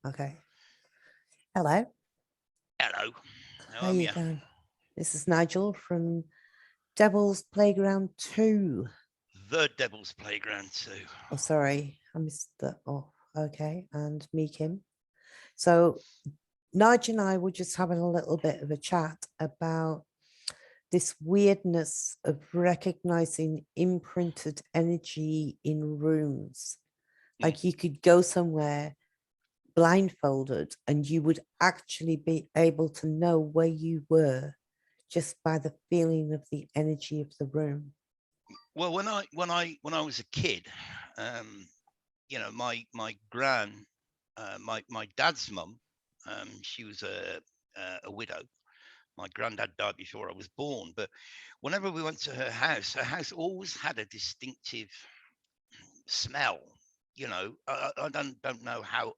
Okay. Hello. Hello. How How are you you? going? This is Nigel from Devil's Playground 2. The Devil's Playground too. Oh, sorry. I missed that off. Okay. And me, Kim. So, Nigel and I were just having a little bit of a chat about this weirdness of recognizing imprinted energy in rooms. Mm. Like you could go somewhere blindfolded and you would actually be able to know where you were just by the feeling of the energy of the room. Well, when I was a kid, um, my gran, my dad's mum, she was a widow. My granddad died before I was born, but whenever we went to her house always had a distinctive smell. I don't know how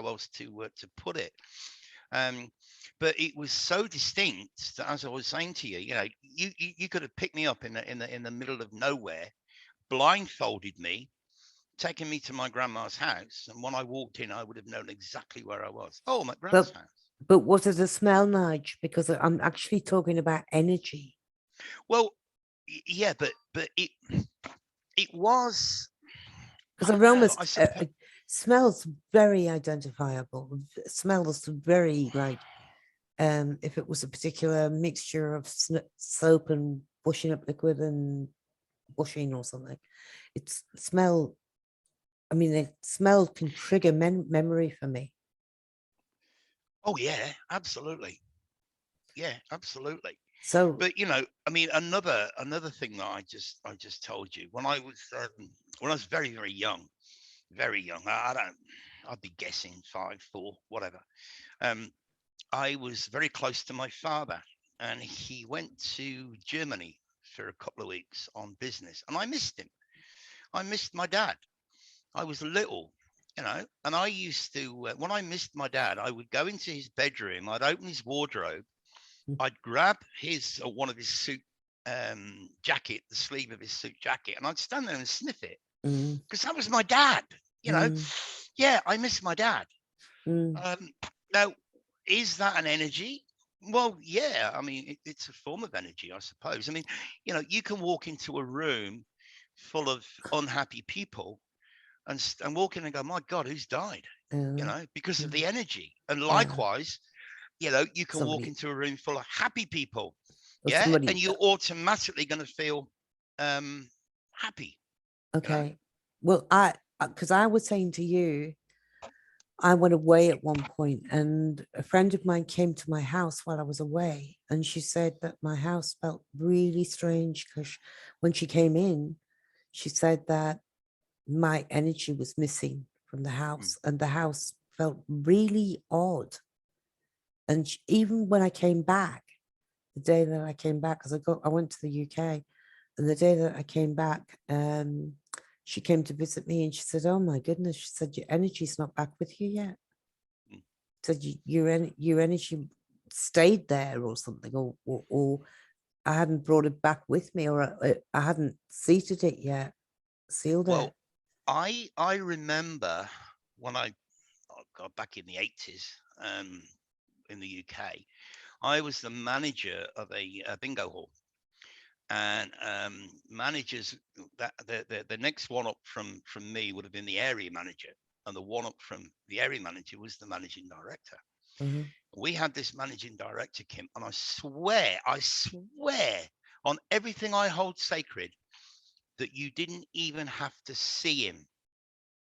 else to put it. Um, but it was so distinct that, as I was saying to you, you could have picked me up in the middle of nowhere, blindfolded me, taken me to my grandma's house, and when I walked in, I would have known exactly where I was. Oh, my grand's But house. but was it a smell, Nige? Because I'm actually talking about energy. Well, yeah, but it was. I Because don't know. aromas, smells very identifiable. Smells very like if it was a particular mixture of soap and washing up liquid and washing or something. It's smell. I mean, the smell can trigger memory for me. Oh yeah, absolutely. Yeah, absolutely. So, But I mean, another thing that I just told you when I was very young, very young. I don't. I'd be guessing 5, 4, whatever. Um, I was very close to my father, and he went to Germany for a couple of weeks on business, and I missed him. I missed my dad. I was little, and I used to when I missed my dad, I would go into his bedroom. I'd open his wardrobe. I'd grab his or one of his suit jacket, the sleeve of his suit jacket, and I'd stand there and sniff it mm, because that was my dad. You know, mm, yeah, I miss my dad. mm, Um, Now, is that an energy? Well, yeah. I mean, it's a form of energy, I suppose. I mean, you can walk into a room full of unhappy people and walk in and go, my God, who's died? uh, Because of mm, the energy. And yeah, likewise, you can walk somebody into a room full of happy people, or yeah, and somebody. you're automatically going to feel happy. You know. Okay. Well, because I was saying to you, I went away at one point, and a friend of mine came to my house while I was away, and she said that my house felt really strange because when she came in, she said that my energy was missing from the Mm. house, and the house felt really odd. And even when I came back, the day that I came back, because I went to the UK, and the day that I came back, she came to visit me, and she said, "Oh my goodness," she said, "your energy's not back with you yet." Mm. Said your energy stayed there or something, or I hadn't brought it back with me, or I hadn't seated it yet, sealed it. Well, I remember when I got back in the 80s, in the UK. I was the manager of a bingo hall, and managers that the next one up from me would have been the area manager, and the one up from the area manager was the managing director. Mhm. We had this managing director, Kim, and I swear on everything I hold sacred that you didn't even have to see him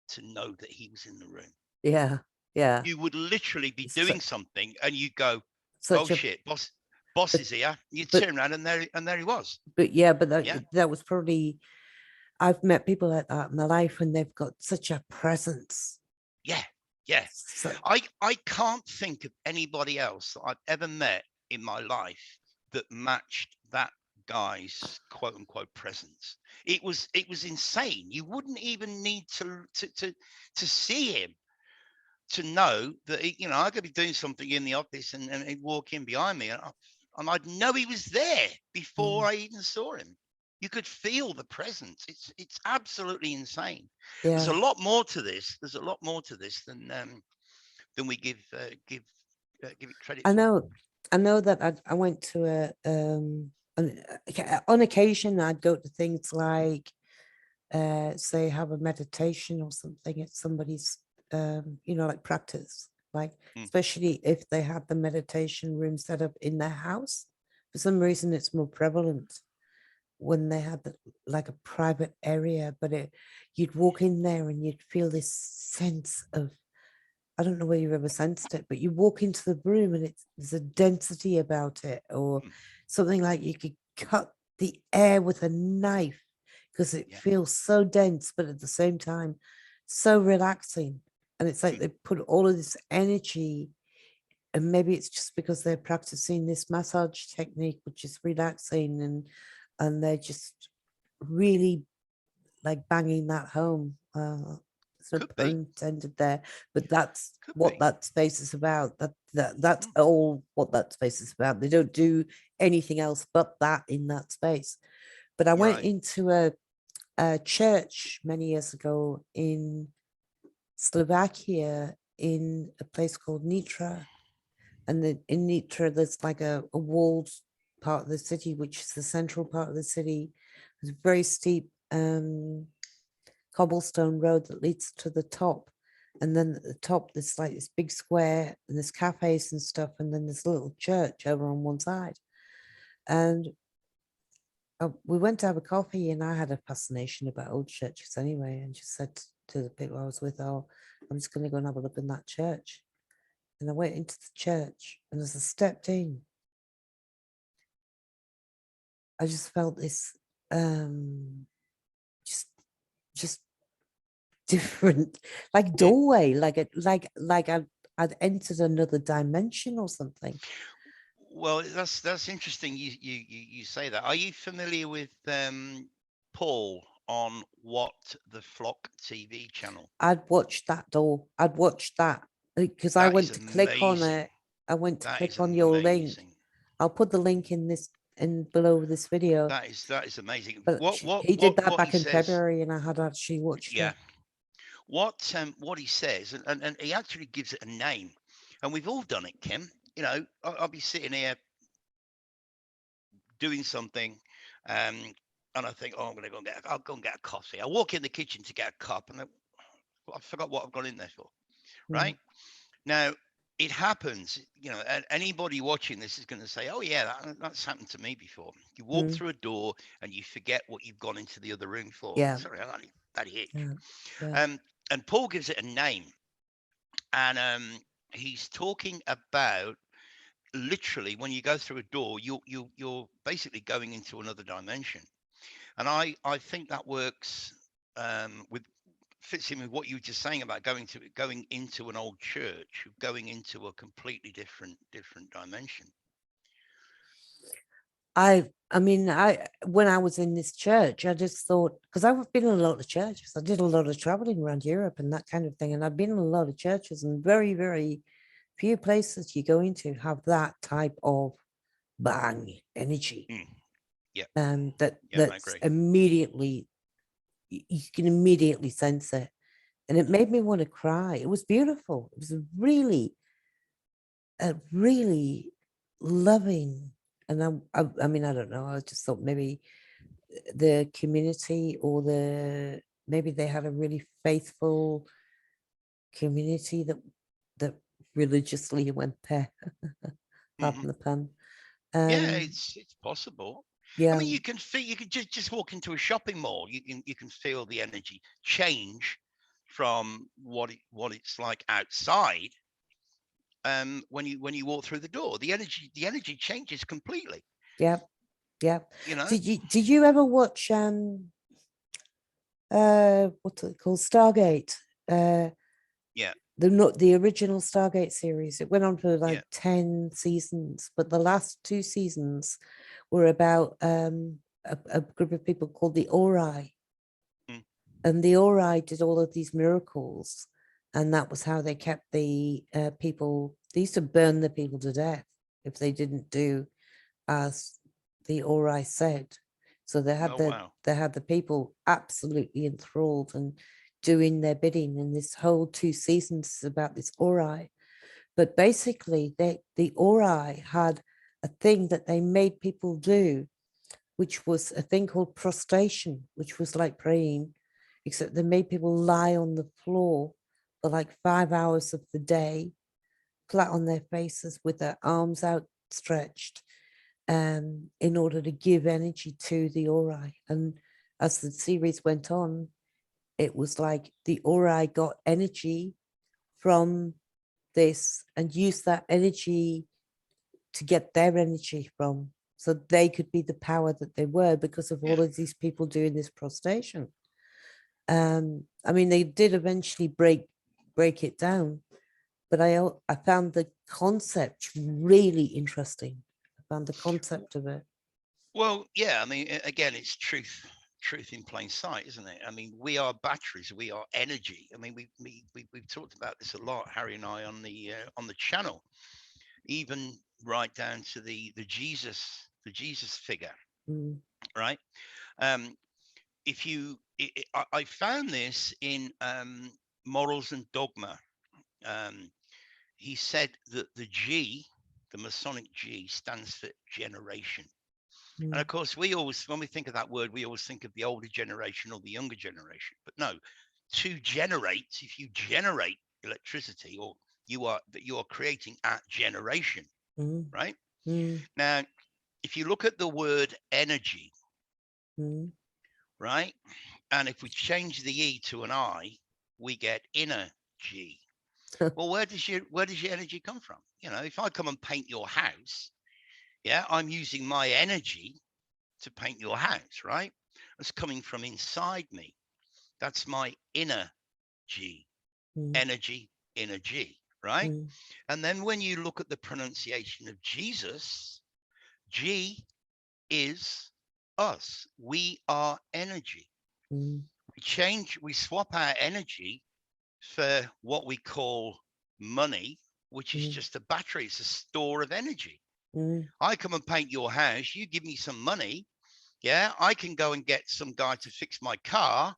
to know that he was in the room. Yeah, yeah. You would literally be It's doing something and you go, oh such a shit, boss but is here. You but turn around and there he was. yeah, but Yeah. that was probably I've met people like that in my life, and they've got such a presence. Yeah. Yeah. So I can't think of anybody else that I've ever met in my life that matched that guy's quote unquote presence. It was insane. You wouldn't even need to see him to know that I could be doing something in the office and he'd walk in behind me and I'd know he was there before mm, I even saw him. You could feel the presence. It's absolutely insane. There's a yeah, lot more to this. There's a lot more to this than we give it credit I for. know that I went to on occasion I'd go to things like say have a meditation or something at somebody's like practice, like Mm, especially if they have the meditation room set up in their house. For some reason it's more prevalent when they had like a private area, but you'd walk in there and you'd feel this sense of, I don't know whether you've ever sensed it, but you walk into the room and there's a density about it, or mm, something like you could cut the air with a knife because it yeah. feels so dense, but at the same time, so relaxing. And it's like Mm, they put all of this energy, and maybe it's just because they're practicing this massage technique, which is relaxing, and they're just really like banging that home. There's no could pun be. intended there, but that's Could what be. that space is about. That's Mm, all what that space is about. They don't do anything else but that in that space. But I went right. into a church many years ago in Slovakia, in a place called Nitra. And in Nitra, there's like a walled part of the city, which is the central part of the city. It's a very steep cobblestone road that leads to the top. And then at the top, there's like this big square and there's cafes and stuff. And then there's a little church over on one side. And we went to have a coffee, and I had a fascination about old churches anyway. And just said to the people I was with, oh, I'm just going to go and have a look in that church. And I went into the church, and as I stepped in, I just felt this just just different, like Mm. doorway, like I'd entered another dimension or something. Well, that's interesting. You say that. Are you familiar with Paul on What the Flock TV channel? I'd watched that door. I'd watched that because I That is went to click on amazing. it. I went to That is click on your link. amazing. I'll put the link in this in below this video. That is amazing. But he did that What he back in says, February, and I had actually watched yeah. it. What he says, and he actually gives it a name, and we've all done it, Kim. You know, I'll be sitting here doing something, um, and I think, oh, I'm gonna go and I'll go and get a coffee. I walk in the kitchen to get a cup, and I forgot what I've gone in there for. Mm, Right now, it happens. You know, anybody watching this is going to say, "Oh yeah, that's happened to me before." You walk mm, through a door and you forget what you've gone into the other room for. yeah, Sorry, that itch. yeah, yeah. Um, and Paul gives it a name, and he's talking about literally when you go through a door, you're basically going into another dimension. And I think that works with fits in with what you were just saying about going into an old church, going into a completely different dimension. I mean, when I was in this church, I just thought, because I've been in a lot of churches, I did a lot of traveling around Europe and that kind of thing, and I've been in a lot of churches, and very, very few places you go into have that type of bang energy. Mm, yeah, That yeah, I that's agree. immediately, you can immediately sense it, and it Mm, made me want to cry. It was beautiful. It was a really loving, and I mean, I don't know. I just thought maybe the community, or maybe they had a really faithful community that religiously went there. hmm. Pardon the pun. Yeah, Um, it's possible. I yeah, mean, you can feel you can just walk into a shopping mall. You can feel the energy change from what it's like outside. When you walk through the door, the energy changes completely. yeah, yeah. You know. Did you ever watch what's it called, Stargate? Uh, Yeah, the original Stargate series. It went on for yeah. like 10 seasons, but the last two seasons were about a group of people called the Ori. Mm, And the Ori did all of these miracles. And that was how they kept the people, they used to burn the people to death if they didn't do as the Ori said. So oh wow. they had the people absolutely enthralled and doing their bidding. And this whole two seasons is about this Ori. But basically, the Ori had a thing that they made people do, which was a thing called prostration, which was like praying, except they made people lie on the floor for like 5 hours of the day, flat on their faces with their arms outstretched, in order to give energy to the Ori. And as the series went on, it was like the Ori got energy from this and used that energy to get their energy from, so they could be the power that they were because of all Yeah. of these people doing this prostration. I mean, they did eventually break it down, but I found the concept really interesting. I found the concept of it. Well, yeah. I mean, again, it's truth in plain sight, isn't it? I mean, we are batteries, we are energy. I mean, we've talked about this a lot, Harry and I, on the channel, even right down to the Jesus figure, Mm, right? Um, if you, I found this in Morals and Dogma. Um, he said that the G, the Masonic G, stands for generation. And mm, of course, we always, when we think of that word, we always think of the older generation or the younger generation. But no, to generate, if you generate electricity, or you are creating at generation, mm, right? mm, Now, if you look at the word energy, mm. right, and if we change the E to an I, we get inner G. Well, where does your energy come from? You know, if I come and paint your house, yeah, I'm using my energy to paint your house, right? It's coming from inside me. That's my inner G, Mm, energy, inner G, right? mm, And then when you look at the pronunciation of Jesus, G is us. We are energy. mm, We swap our energy for what we call money, which is mm, just a battery. It's a store of energy. mm. I come and paint your house. You give me some money. Yeah, I can go and get some guy to fix my car,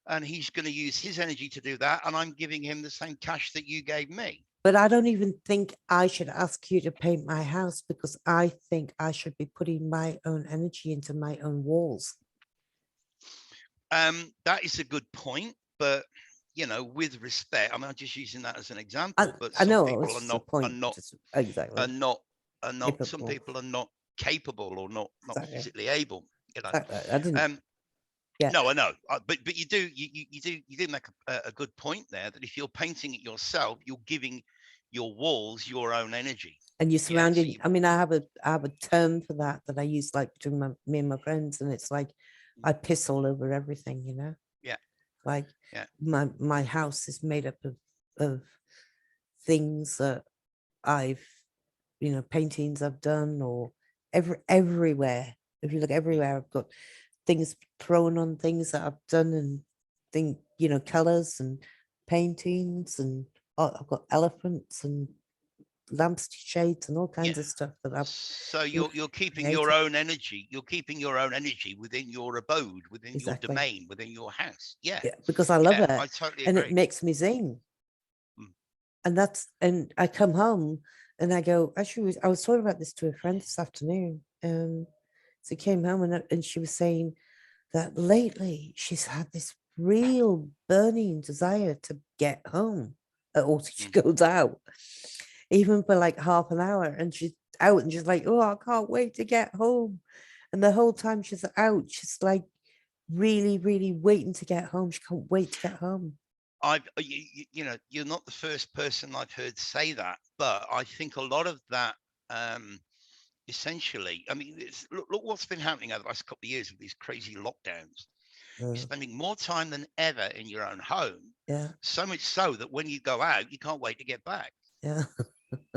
and he's going to use his energy to do that. And I'm giving him the same cash that you gave me. But I don't even think I should ask you to paint my house, because I think I should be putting my own energy into my own walls. That is a good point, but with respect, I mean, I'm just using that as an I, example. But I some know people it's are just a not, are point, not, just exactly are not, are not. Some capable. people are not capable, or not Exactly. physically able. You know. Exactly. I didn't. Um, Yeah. no, I know, but you do make a good point there, that if you're painting it yourself, you're giving your walls your own energy. And you're Yeah. So surrounding. I mean, I have a term for that I use like between me and my friends, and it's like I piss all over everything. yeah, Like yeah. my house is made up of things that I've, paintings I've done, or everywhere. If you look Mm. everywhere, I've got things thrown on things that I've done, and colors and paintings, and I've got elephants and lampshades and all Yeah. kinds of stuff that I've So you're keeping your created. own energy. You're keeping your own energy within your abode, within your Exactly. domain, within your house. Yeah. Yeah, because I love Yeah. it I totally and it agree. makes me zing. Mm. And I come home and I go, actually, I was talking about this to a friend this afternoon. So I came home, and she was saying that lately she's had this real burning desire to get home, or she Mm. goes out, even for like half an hour, and she's out and she's like, oh, I can't wait to get home. And the whole time she's out, she's like really, really waiting to get home. She can't wait to get home. You're not the first person I've heard say that, but I think a lot of that, essentially, I mean, look what's been happening over the last couple of years with these crazy lockdowns. You're Uh, spending more time than ever in your own home, yeah, so much so that when you go out, you can't wait to get back. yeah,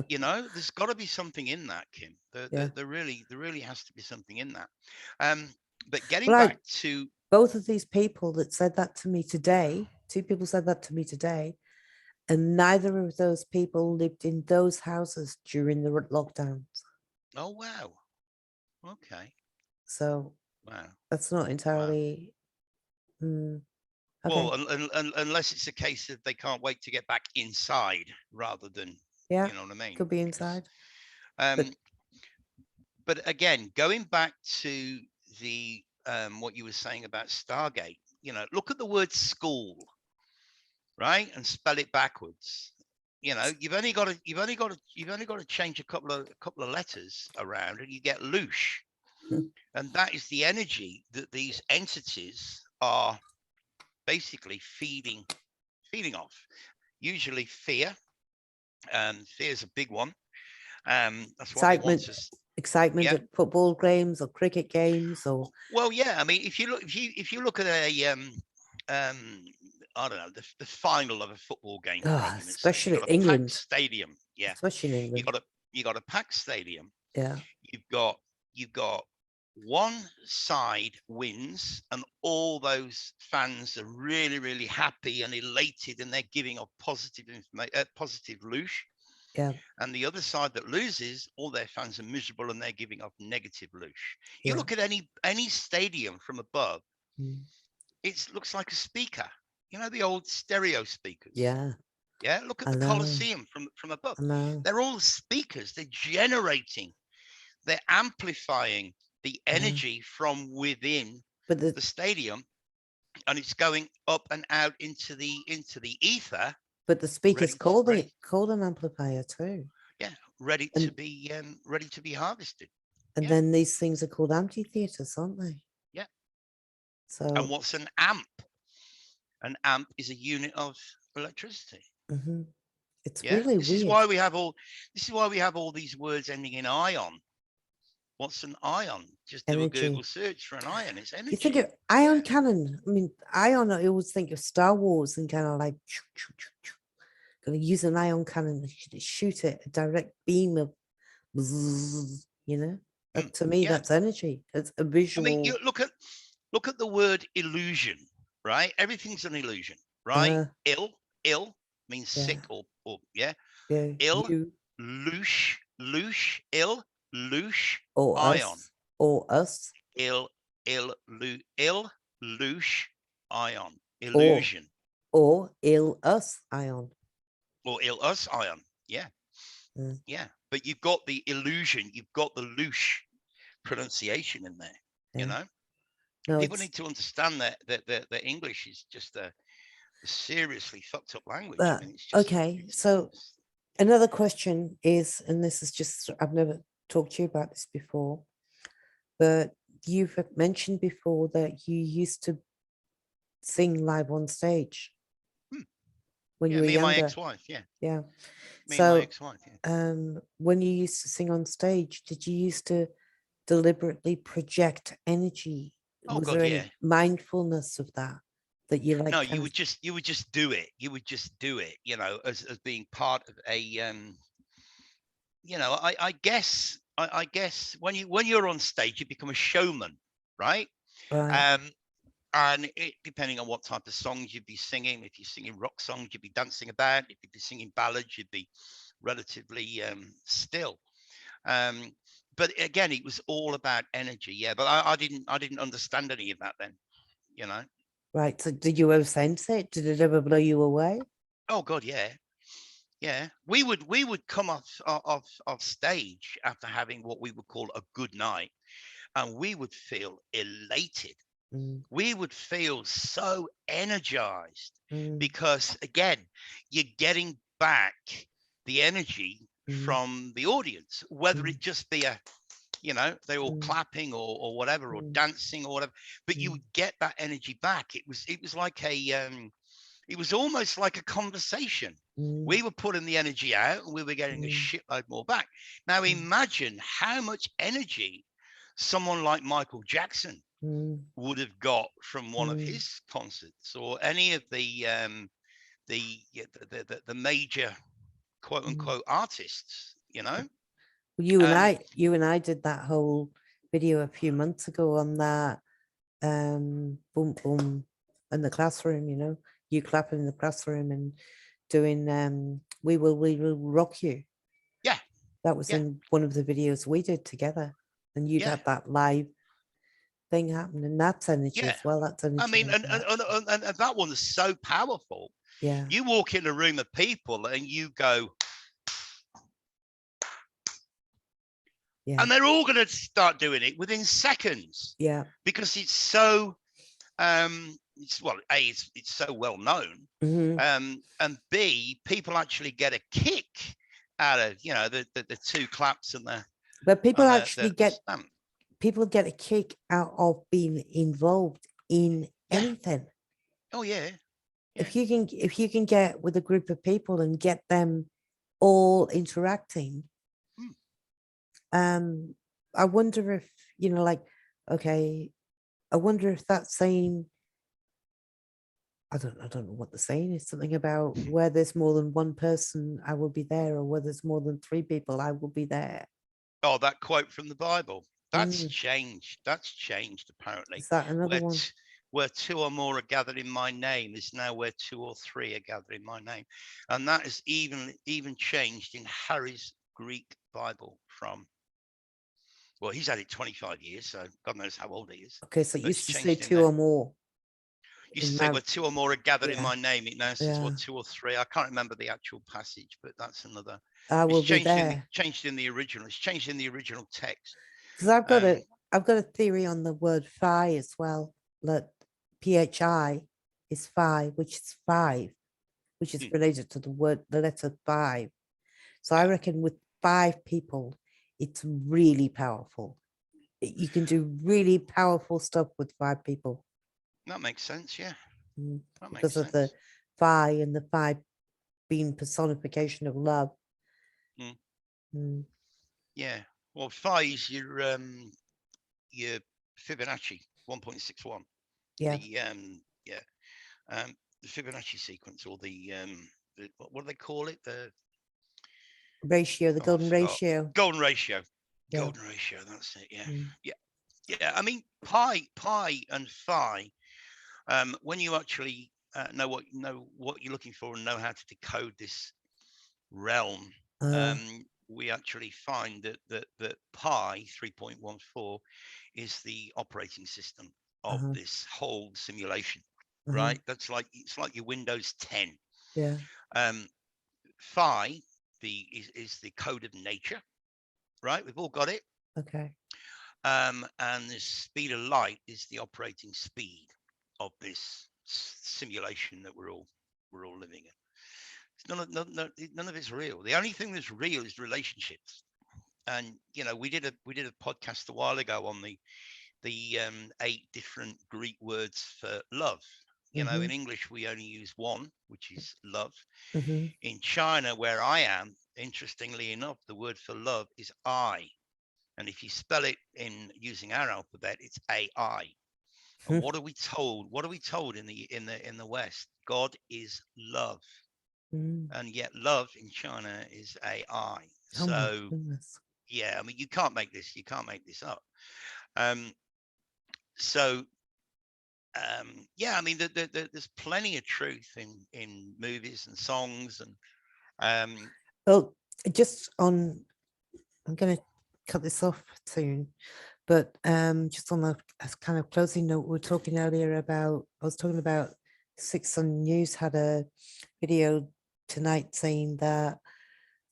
There's got to be something in that, Kim. There, yeah. there, there really has to be something in that. Um, but getting Well, back to, both of these people that said that to me today, two people said that to me today, and neither of those people lived in those houses during the lockdowns. oh wow, okay, So wow, that's not wow. entirely okay. Well, unless it's a case of they can't wait to get back inside rather than Yeah, You know what I mean? could be 'Cause, inside. um, But but again, going back to the what you were saying about Stargate, you know, look at the word school, right, and spell it backwards. You know, you've only got to change a couple of letters around, and you get loosh, and that is the energy that these entities are basically feeding off. Usually fear. Fear is a big one. That's what they want excitement, us. excitement Yeah. at football games or cricket games or Well, yeah. I mean, if you look at a um, I don't know, the final of a football game, for argument's sake, you've especially got a packed England, stadium. Yeah, especially in you England. got a you got a packed stadium. Yeah. You've got one side wins, and all those fans are really happy and elated, and they're giving off positive information, positive loosh. Yeah. And the other side that loses, all their fans are miserable and they're giving off negative loosh. You Yeah. look at any stadium from above, Mm. it looks like a speaker. You know, the old stereo speakers. Yeah. Yeah, look at I the know. Colosseum from above. I know. They're all speakers. They're generating, they're amplifying the Yeah. energy from within But the stadium, and it's going up and out into the ether, the speakers ready to ready, called an amplifier too. yeah, ready to And be harvested. and Yeah, then these things are called amphitheaters, aren't they? yeah. And So what's an amp? An amp is a unit of electricity. mhm. It's Yeah. really This is weird. why we have all these words ending in ion. What's an ion? Just do a Google Energy. search for an ion. It's You think energy. of ion Yeah. cannon. I mean, ion, I always think of Star Wars and kind of like gonna use an ion cannon and shoot it, a direct beam of bzzz, you know? Mm, To me, yeah. that's energy. It's a I mean, you visual look at the word illusion, right? Everything's an illusion, right? uh Ill means sick yeah, or yeah. yeah, Ill, you ill, loosh, or ion. us or us Ill, ill, loosh, ion. or Illusion. ill us ion. Or ill us ion. Yeah. Mm, Yeah. But you've got the illusion, you've got the loosh pronunciation in there, you yeah. know? No, People it's need to understand that English is just a seriously fucked up language. I mean, it's just okay. So another question is, and this is just I've never talked to you about this before, but you've mentioned before that you used to sing live on stage hmm, when you yeah, were me and my younger. ex-wife. Yeah, Yeah. me and my So ex-wife. Yeah. when you used to sing on stage, did you used to deliberately project energy? Oh Was God, there yeah. any mindfulness of that you No, like kind of you would just do it. You would just do it. You know, as being part of a you know, I guess when you're on stage, you become a showman, right? right? Um, and depending on what type of songs you'd be singing, if you're singing rock songs, you'd be dancing about. If you'd be singing ballads, you'd be relatively still. Um, but again, it was all about energy. Yeah, but I didn't understand any of that then. You know. Right. So did you ever sense it? Did it ever blow you away? Oh God, yeah. Yeah, we would come off stage after having what we would call a good night, and we would feel elated. Mm, We would feel so energized mm, because again, you're getting back the energy mm, from the audience, whether mm, it just be a, you know, they all mm, clapping or whatever, or mm, dancing or whatever, but you mm, would get that energy back. It was like it was almost like a conversation. mm, We were putting the energy out and we were getting a mm, shitload more back. Now mm, imagine how much energy someone like Michael Jackson mm, would have got from one of mm, his concerts, or any of yeah, the major quote mm. unquote artists, you know. um You and I did that whole video a few months ago on that boom boom in the classroom, you clapping in the classroom and doing we will rock you. yeah, That was yeah, in one of the videos we did together, and you'd yeah, had that live thing happen, and that's energy yeah. as well. That's I energy mean, like that. and that one is so powerful. Yeah. You walk in a room of people and you go, Yeah. And they're all going to start doing it within seconds. Yeah. Because it's so, it's so well known. And B, people actually get a kick out of, the two claps and the, but people and actually the stamp. people get a kick out of being involved in anything. Oh yeah. If you can get with a group of people and get them all interacting, I wonder if, okay, I wonder if that's saying, I don't know what the saying is, something about where there's more than one person, I will be there, or where there's more than three people, I will be there. Oh, that quote from the Bible. That's changed. That's changed, apparently. Is that another one? Where two or more are gathered in my name is now where two or three are gathered in my name. And that is even changed in Harry's Greek Bible from, well, he's had it 25 years, so God knows how old he is. Okay, so it used to say two or more. Used to say where two or more are gathered in Yeah. my name. It now says what, two or three. I can't remember the actual passage, but that's another. I will It's be there. changed in the original. It's changed in the original text. Because I've got a theory on the word phi as well. That PHI is phi, which is five, which is related to the letter five. So I reckon with five people, it's really powerful. You can do really powerful stuff with five people. That makes sense, yeah. That because of the phi and the phi being personification of love. Yeah. Well, phi is your Fibonacci 1.61. Yeah. The Fibonacci sequence, or the what do they call it? The ratio, the golden ratio. Golden ratio. Yeah. Golden ratio. That's it. Yeah. Yeah. I mean, pi and phi. When you actually know what you're looking for and know how to decode this realm, we actually find that pi 3.14 is the operating system of this whole simulation, right? It's like your Windows 10. Yeah. Phi is the code of nature, right? We've all got it. Okay. And the speed of light is the operating speed of this simulation that we're all living in. None of it's real. The only thing that's real is relationships. And we did a podcast a while ago on the 8 different Greek words for love. In English we only use one, which is love. In China, where I am, interestingly enough, the word for love is I, and if you spell it in using our alphabet, it's AI. And what are we told? What are we told in the West? God is love. And yet love in China is AI. So yeah, I mean, you can't make this up. Yeah, I mean, there's plenty of truth in movies and songs and well, just on, I'm going to cut this off soon, but just on a kind of closing note, we were talking earlier about, I was talking about 6 Sun News had a video tonight saying that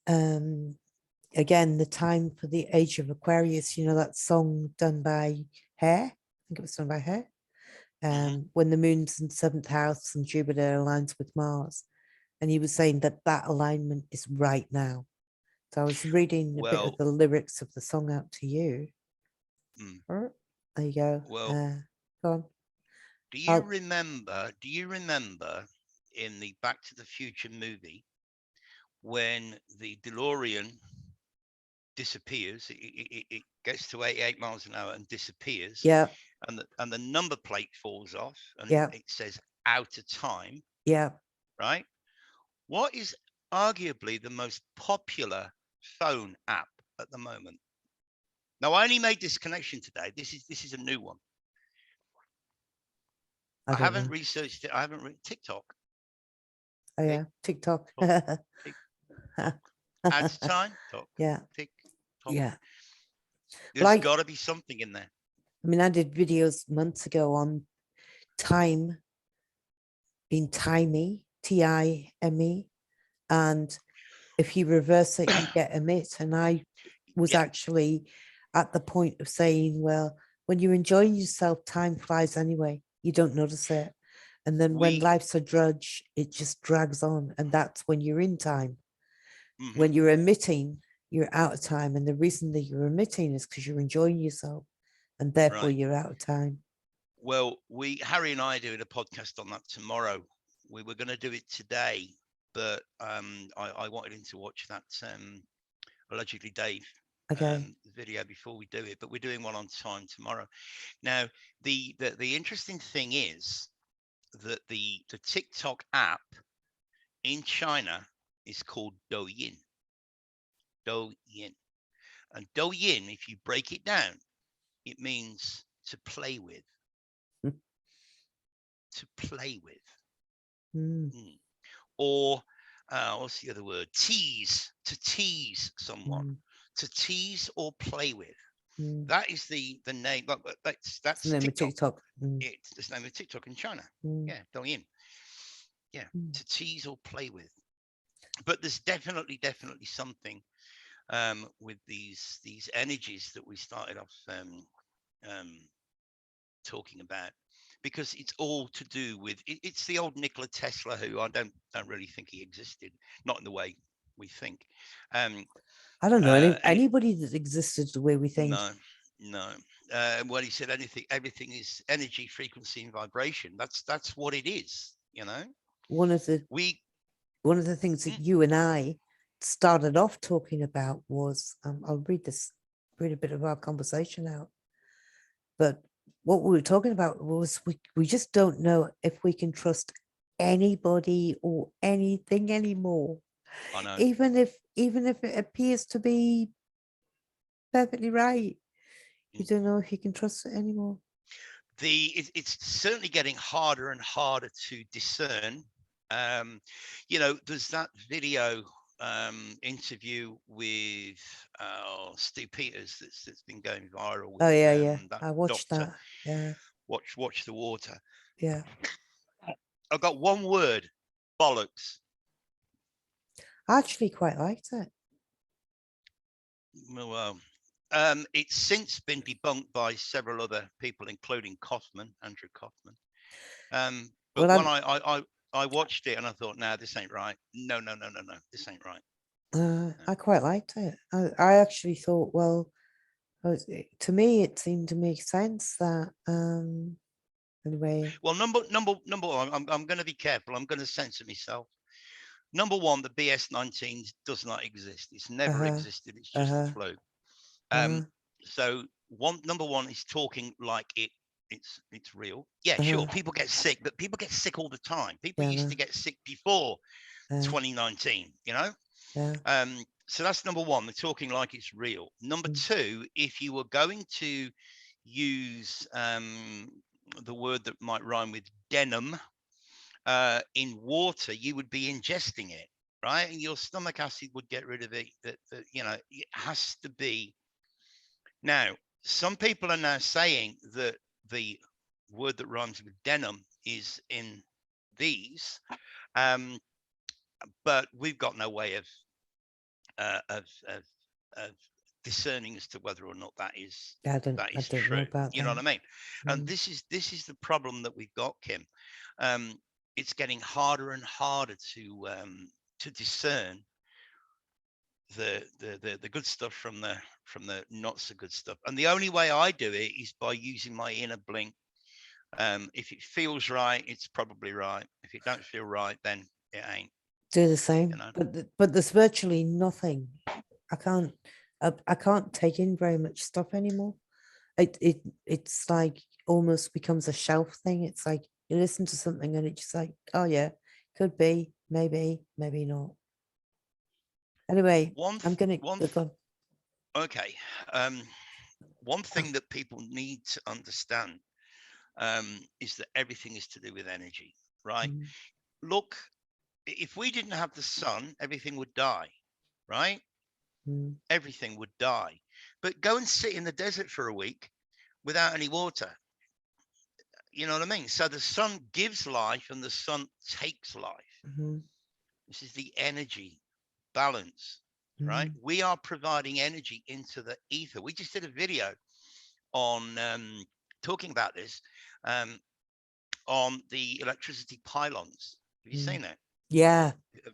again, the time for the age of Aquarius, that song done by Hair, I think it was done by Hair, when the moon's in 7th house and Jupiter aligns with Mars. And he was saying that alignment is right now. So I was reading a bit of the lyrics of the song out to you. There you go. Well, go on. Do you remember in the Back to the Future movie when the DeLorean disappears? It gets to 88 miles an hour and disappears. Yeah. And the number plate falls off and it says out of time. Yeah. Right. What is arguably the most popular phone app at the moment? Now, I only made this connection today. This is a new one. I haven't researched it. I haven't read TikTok. Oh yeah, TikTok. Ads time. Yeah. TikTok. Yeah. There's got to be something in there. I mean, I did videos months ago on time being timey, TIME, and if you reverse it, you get emit. And I was Yeah. actually at the point of saying, well, when you're enjoying yourself, time flies anyway. You don't notice it. And then when We. life's a drudge, it just drags on. And that's when you're in time. Mhm. When you're emitting, you're out of time. And the reason that you're emitting is because you're enjoying yourself. And therefore Right. you're out of time. Well, Harry and I are doing a podcast on that tomorrow. We were going to do it today, but I wanted him to watch that allegedly Dave Okay. video before we do it. But we're doing one on time tomorrow. Now, the interesting thing is that the TikTok app in China is called Douyin. Douyin. And Douyin, if you break it down, it means to play with. To play with. Mm, Or what's the other word? Tease. To tease someone. mm, To tease or play with. mm. That is the name. It's the That's name of TikTok. TikTok. Mm, It's the name of TikTok in China. mm, Yeah, Douyin. Yeah, mm. to tease or play with. But there's definitely something with these energies that we started off um, talking about, because it's all to do with it's the old Nikola Tesla, who I don't really think he existed, not in the way we think. Um, I don't know and anybody that existed the way we think. no, no. Well, he said everything is energy, frequency, and vibration. That's what it is. You know, One of the we. one of the things that Mm, you and I started off talking about was I'll read a bit of our conversation out. But what we were talking about was we just don't know if we can trust anybody or anything anymore. I know. Even if it appears to be perfectly right, you Mm. don't know if you can trust it anymore. It's certainly getting harder and harder to discern. You know, there's that video interview with Stu Peters that's been going viral Oh with yeah, yeah. that I watched doctor. that. Yeah, Watch the water. yeah. I've got one word: bollocks. I actually quite liked it. Well, it's since been debunked by several other people, including Andrew Kaufman. But Well, when I watched it and I thought, nah, this ain't right. No, this ain't right. No. I quite liked it. I actually thought, well, to me, it seemed to make sense that anyway. Well, number one, I'm going to be careful. I'm going to censor myself. Number one, the BS19 does not exist. It's never Uh-huh. existed. It's just a Uh-huh. flu. Uh-huh. So number one is talking like it's real. Yeah, sure. Uh-huh. People get sick, but people get sick all the time. People Yeah, used no. to get sick before Yeah. 2019. You know. Yeah. So that's number one. They're talking like it's real. Number Mm. two, if you were going to use the word that might rhyme with denim in water, you would be ingesting it, right? And your stomach acid would get rid of it. That you know, it has to be. Now, some people are now saying that the word that rhymes with denim is in these, um, but we've got no way of uh, of, of, of discerning as to whether or not that I is don't know true. about You know that. what I mean? And Mm. this is the problem that we've got, Kim. It's getting harder and harder to discern the good stuff from the not so good stuff. And the only way I do it is by using my inner blink. If it feels right, it's probably right. If it don't feel right, then it ain't. Do the You same, know. but there's virtually nothing. I can't I can't take in very much stuff anymore. It's like almost becomes a shelf thing. It's like you listen to something and it's just like, oh yeah, could be, maybe, maybe not. Anyway, One I'm gonna one go on. Okay. One thing that people need to understand is that everything is to do with energy, right? Mm, Look, if we didn't have the sun, everything would die, right? mm, Everything would die. But go and sit in the desert for a week without any water. You know what I mean? So the sun gives life and the sun takes life. mhm, This is the energy balance. right? We are providing energy into the ether. We just did a video on talking about this, on the electricity pylons. Have you seen that? Yeah.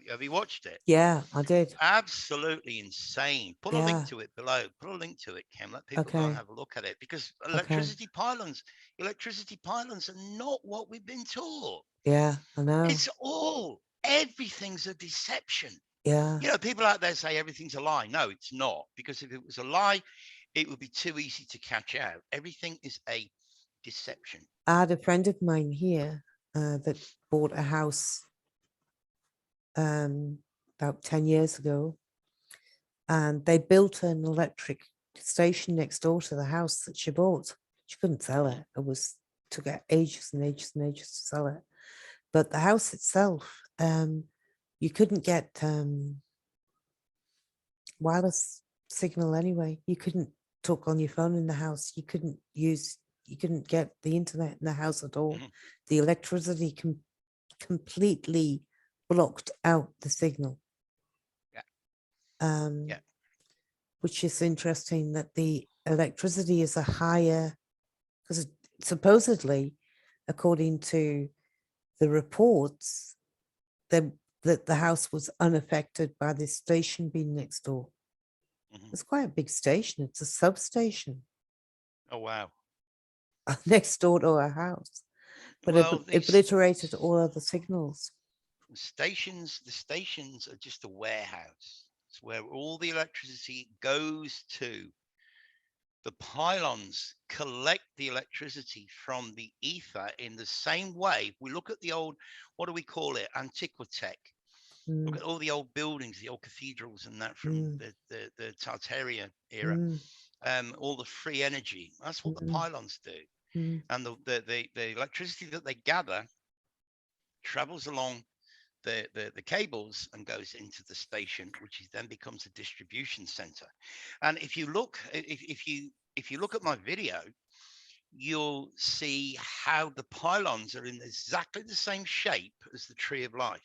Have you watched it? Yeah, I did. Absolutely insane. Put a link Yeah. to it below. Put a link to it, Kim. Let people go and Okay. have a look at it, because Okay. electricity pylons are not what we've been taught. Yeah, I know. It's everything's a deception. Yeah. You know, people out there say everything's a lie. No, it's not, because if it was a lie, it would be too easy to catch out. Everything is a deception. I had a friend of mine here that bought a house about 10 years ago, and they built an electric station next door to the house that she bought. She couldn't sell it. Took her ages and ages and ages to sell it. But the house itself, you couldn't get wireless signal anyway. You couldn't talk on your phone in the house. You couldn't get the internet in the house at all. The electricity completely blocked out the signal. Which is interesting, that the electricity is a higher, because supposedly, according to the reports, that the house was unaffected by this station being next door. It's quite a big station. It's a substation. Oh, wow. Next door to our house. But Well, it obliterated all other signals. The stations are just a warehouse. It's where all the electricity goes to. The pylons collect the electricity from the ether in the same way. We look at the old, what do we call it? Antiquitech. Look at all the old buildings, the old cathedrals and that from the Tartaria era. All the free energy. That's what the pylons do. And the electricity that they gather travels along the cables and goes into the station, which then becomes a distribution center. And if you look at my video, you'll see how the pylons are in exactly the same shape as the tree of life.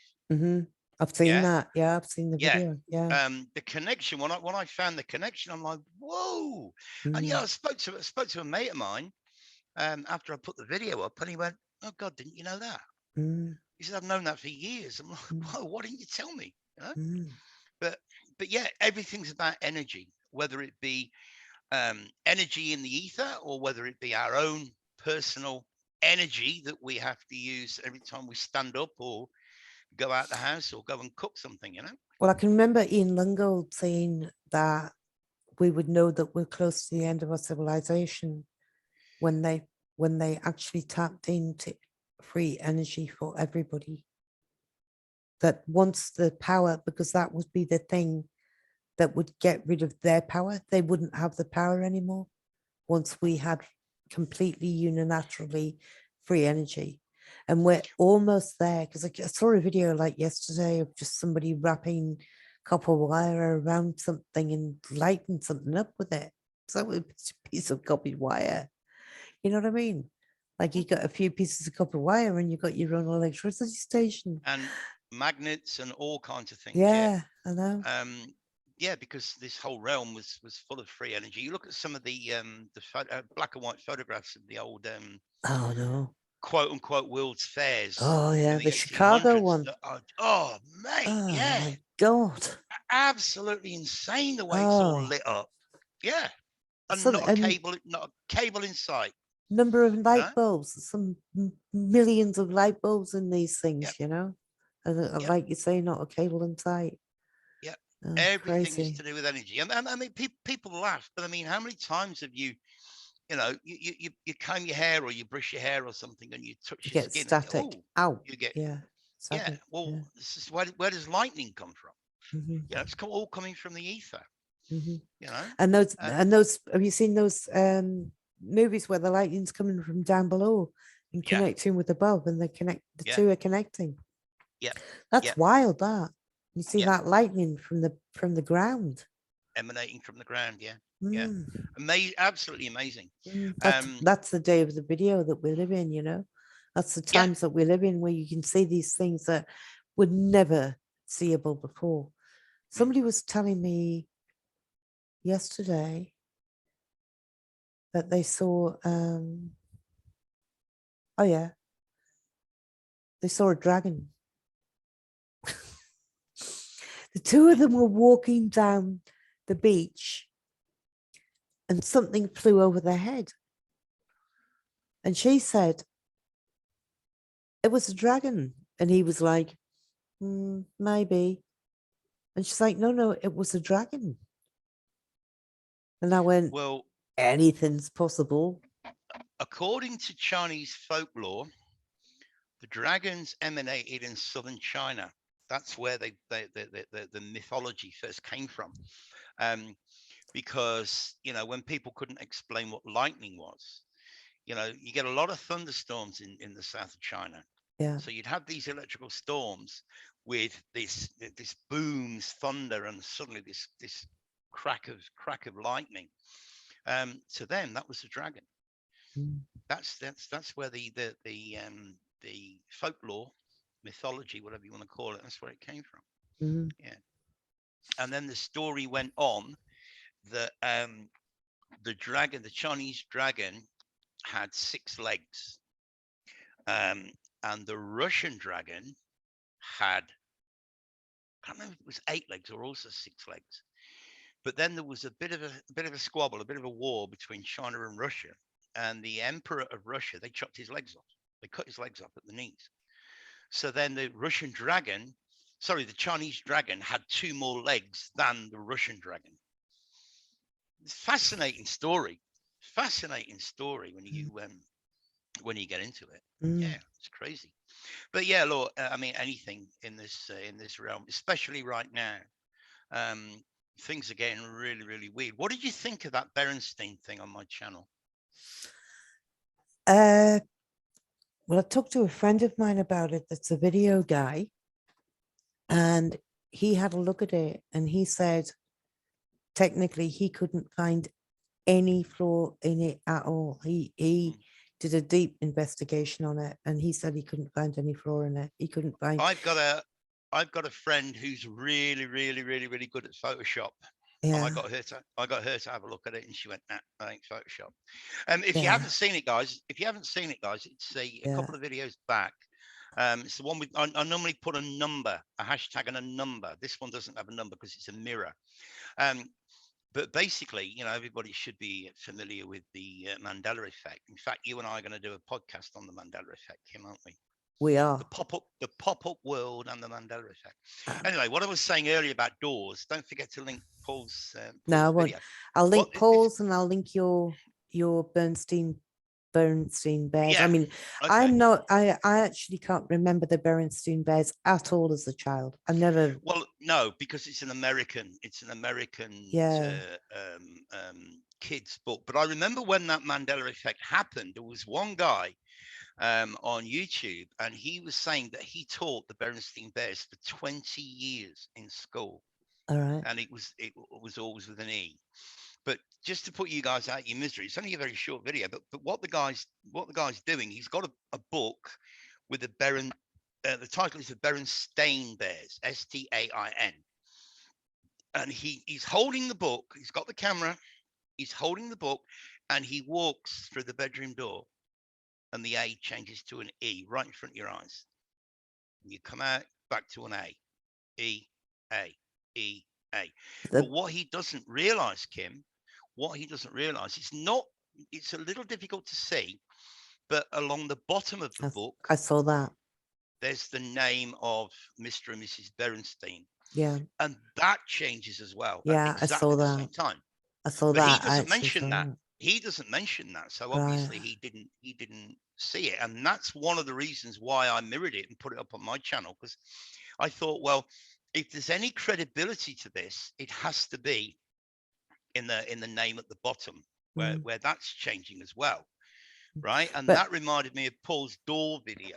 I've seen that. Yeah, I've seen the video. Yeah. The connection, when I found the connection, I'm like, whoa. And yeah, I spoke to a mate of mine after I put the video up, and he went, oh God, didn't you know that? He said, I've known that for years. I'm like, whoa, why didn't you tell me? You know? But yeah, everything's about energy, whether it be energy in the ether, or whether it be our own personal energy that we have to use every time we stand up or go out the house or go and cook something, you know? Well, I can remember Ian Lungold saying that we would know that we're close to the end of our civilization when they actually tapped into free energy for everybody. That once the power, because that would be the thing that would get rid of their power, they wouldn't have the power anymore once we had completely unilaterally free energy. And we're almost there, because I saw a video like yesterday of just somebody wrapping copper wire around something and lighting something up with it. So it's a piece of copper wire. You know what I mean? Like, you got a few pieces of copper wire and you got your own electricity station. And magnets and all kinds of things. Yeah, I know. Yeah, because this whole realm was full of free energy. You look at some of the black and white photographs of the old oh no, quote unquote world's fairs. Oh yeah, in the the Chicago one. Oh mate, Oh yeah, my God, absolutely insane the way it's all oh, lit up. Yeah, and so not a cable in sight. number of light Huh? bulbs, some millions of light bulbs in these things, Yep. you know, and Yep. like you say, not a cable in sight. Yeah, Oh, everything is crazy. to do with energy. I mean, people laugh, but I mean, how many times have you know, you comb your hair or you brush your hair or something, and you touch You your get skin and you go, static. oh, Ow. you get, Yeah. yeah. Static. Well, Yeah. this is where does lightning come from? Mm-hmm. You know, it's all coming from the ether. Mm-hmm. You know, And those have you seen those movies where the lightning's coming from down below and yeah, connecting with above, and the yeah, two are connecting? yeah, yeah, That's wild, that. You see yeah, that lightning from the ground. emanating from the ground. Yeah, yeah, Mm, absolutely amazing. that's the day of the video that we live in, you know. That's the Yeah, times that we live in, where you can see these things that were never seeable before. Somebody was telling me yesterday that they saw, oh yeah, they saw a dragon. The two of them were walking down the beach and something flew over their head. And she said, it was a dragon. And he was like, maybe. And she's like, no, it was a dragon. And I went, Well, anything's possible. according to Chinese folklore, the dragons emanated in southern China. That's where the mythology first came from. Because, you know, when people couldn't explain what lightning was, you know, you get a lot of thunderstorms in the south of China. Yeah. So you'd have these electrical storms with this booms, thunder, and suddenly this crack of lightning. To them, that was a dragon. Mm. That's where the folklore, mythology, whatever you want to call it, that's where it came from. Mm. Yeah. And then the story went on that the dragon, the Chinese dragon, had 6 legs, and the Russian dragon had, I can't remember if it was 8 legs or also 6 legs. But then there was a bit of a squabble, a bit of a war between China and Russia, and the emperor of Russia, they chopped his legs off. They cut his legs off at the knees. So then the Chinese dragon had 2 more legs than the Russian dragon. It's fascinating story when you get into it. Yeah, it's crazy. But yeah, look, I mean, anything in this realm, especially right now, things are getting really, really weird. What did you think of that Berenstein thing on my channel? Well, I talked to a friend of mine about it that's a video guy, and he had a look at it and he said technically he couldn't find any flaw in it at all. He did a deep investigation on it and he said he couldn't find any flaw in it. He couldn't find. I've got a friend who's really, really, really, really good at Photoshop. Yeah. And I got her to have a look at it, and she went, "Nah, I ain't Photoshop." If you haven't seen it, guys, it's a couple of videos back. It's the one with I normally put a number, a hashtag, and a number. This one doesn't have a number because it's a mirror. But basically, you know, everybody should be familiar with the Mandela Effect. In fact, you and I are going to do a podcast on the Mandela Effect, Kim, aren't we? We are. The pop-up world and the Mandela Effect. Anyway, what I was saying earlier about doors, don't forget to link Paul's video. I'll link Paul's and I'll link your Bernstein Bears. Yeah, I mean, okay. I actually can't remember the Berenstein Bears at all as a child. I never. Well, no, because it's an American kids book. But I remember when that Mandela Effect happened, there was one guy on YouTube, and he was saying that he taught the Berenstein Bears for 20 years in school. All right. And it was always with an E. But just to put you guys out of your misery, it's only a very short video. But what the guy's doing, he's got a book with the the title is the Berenstain Bears, Stain, and he's holding the book. He's got the camera. He's holding the book, and he walks through the bedroom door, and the A changes to an E right in front of your eyes. And you come out back to an A, E, A, E, A. But what he doesn't realize, Kim, it's a little difficult to see, but along the bottom of the book, I saw that. There's the name of Mr. and Mrs. Berenstein. Yeah. And that changes as well. Yeah, at exactly the same time. I saw but that. He doesn't mention that. He doesn't mention that. So obviously he didn't see it. And that's one of the reasons why I mirrored it and put it up on my channel, because I thought, well, if there's any credibility to this, it has to be in the name at the bottom, where that's changing as well. Right. And that reminded me of Paul's door video.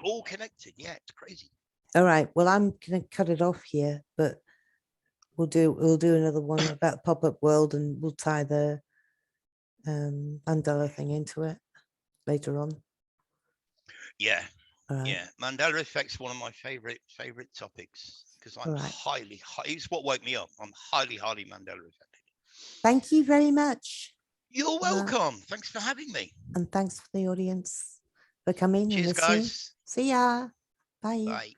All connected. Yeah, it's crazy. All right. Well, I'm gonna cut it off here, but we'll do another one about pop-up world, and we'll tie the Mandela thing into it later on. Yeah. Right. Yeah. Mandela Effect's one of my favorite topics. because All I'm right. it's what woke me up. I'm highly Mandela affected. Thank you very much. You're welcome. Thanks for having me. And thanks for the audience for coming and Cheers, listening. guys. See ya. Bye. Bye.